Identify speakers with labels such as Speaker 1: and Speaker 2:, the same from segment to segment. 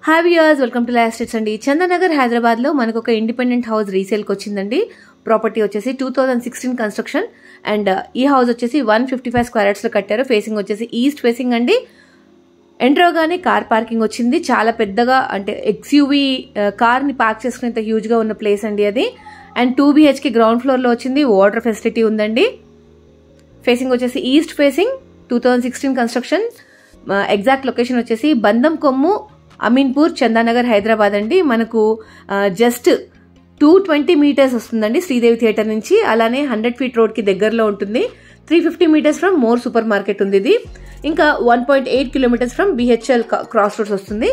Speaker 1: Hi viewers, welcome to life styles అండి. చందానగర్ హైదరాబాద్లో మనకు ఒక ఇండిపెండెంట్ హౌస్ రీసేల్కి వచ్చిందండి. ప్రాపర్టీ వచ్చేసి 2016 కన్స్ట్రక్షన్ అండ్ ఈ హౌస్ వచ్చేసి 155 స్క్వేర్ యార్డ్స్లో కట్టారు. ఫేసింగ్ వచ్చేసి ఈస్ట్ ఫేసింగ్ అండి. ఎంటర్ అవగానే కార్ పార్కింగ్ వచ్చింది. చాలా పెద్దగా అంటే ఎక్స్యూవీ కార్ని పార్క్ చేసుకునేంత హ్యూజ్గా ఉన్న ప్లేస్ అండి అది. అండ్ 2 BHK గ్రౌండ్ ఫ్లోర్లో వచ్చింది. వాటర్ ఫెసిలిటీ ఉందండి. ఫేసింగ్ వచ్చేసి east facing, 2016 construction. Exact location వచ్చేసి బందం కొమ్ము, అమీన్పూర్, చందానగర్, హైదరాబాద్ అండి. మనకు జస్ట్ 220 మీటర్స్ వస్తుందండి శ్రీదేవి థియేటర్ నుంచి. అలానే 100 feet రోడ్కి దగ్గరలో ఉంటుంది. 350 meters from more super market ఉంది ఇది. ఇంకా 1.8 kilometers from BHL cross roads వస్తుంది.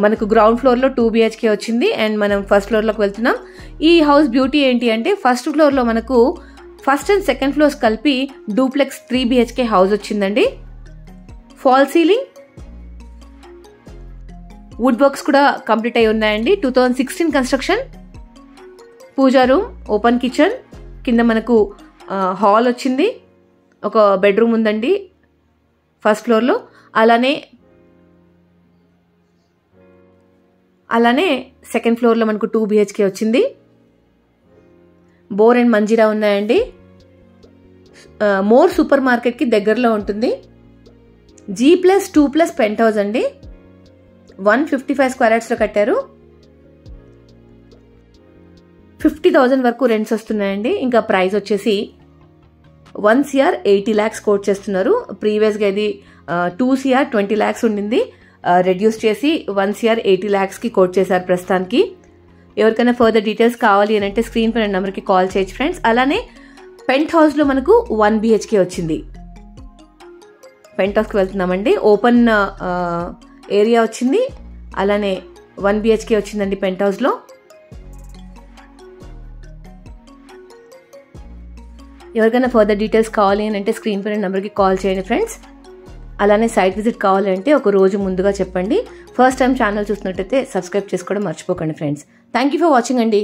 Speaker 1: మనకు గ్రౌండ్ ఫ్లోర్లో 2 BHK వచ్చింది. అండ్ మనం ఫస్ట్ ఫ్లోర్లోకి వెళ్తున్నాం. ఈ హౌస్ బ్యూటీ ఏంటి అంటే ఫస్ట్ ఫ్లోర్లో మనకు ఫస్ట్ అండ్ సెకండ్ ఫ్లోర్స్ కలిపి డూప్లెక్స్ 3 BHK హౌస్ వచ్చిందండి. ఫాల్ సీలింగ్, వుడ్ వర్క్స్ కూడా కంప్లీట్ అయి ఉన్నాయండి. 2016 కన్స్ట్రక్షన్. పూజా రూమ్, ఓపెన్ కిచెన్, కింద మనకు హాల్ వచ్చింది. ఒక బెడ్రూమ్ ఉందండి ఫస్ట్ ఫ్లోర్లో. అలానే సెకండ్ ఫ్లోర్లో మనకు 2 BHK వచ్చింది. బోర్ అండ్ మంజీరా ఉన్నాయండి. మోర్ సూపర్ మార్కెట్కి దగ్గరలో ఉంటుంది. G+2+ పెంట్ హౌస్ అండి. 155 స్క్వేర్ యార్డ్స్లో కట్టారు. 50,000 వరకు రెంట్స్ వస్తున్నాయండి. ఇంకా ప్రైస్ వచ్చేసి 1 CR 80 lakhs కోట్ చేస్తున్నారు. ప్రీవియస్గా ఇది 2 CR 20 lakhs ఉండింది. రెడ్యూస్ చేసి 1 CR 80 lakhsకి కోట్ చేశారు ప్రస్తుతానికి. ఎవరికైనా ఫర్దర్ డీటెయిల్స్ కావాలి అని అంటే స్క్రీన్ పైన నెంబర్కి కాల్ చేయొచ్చు ఫ్రెండ్స్. అలానే పెంట్ హౌస్లో మనకు 1 BHK వచ్చింది. పెంట్ హౌస్కి వెళ్తున్నామండి. ఓపెన్ ఏరియా వచ్చింది. అలానే 1 BHK వచ్చిందండి పెంట్ హౌస్లో. ఎవరికైనా ఫర్దర్ డీటెయిల్స్ కావాలి అని అంటే స్క్రీన్ పైన నెంబర్కి కాల్ చేయండి ఫ్రెండ్స్. అలానే సైట్ విజిట్ కావాలి అంటే ఒక రోజు ముందుగా చెప్పండి. ఫస్ట్ టైం ఛానల్ చూసినట్టయితే సబ్స్క్రైబ్ చేసుకోవడం మర్చిపోకండి friends. Thank you for watching అండి.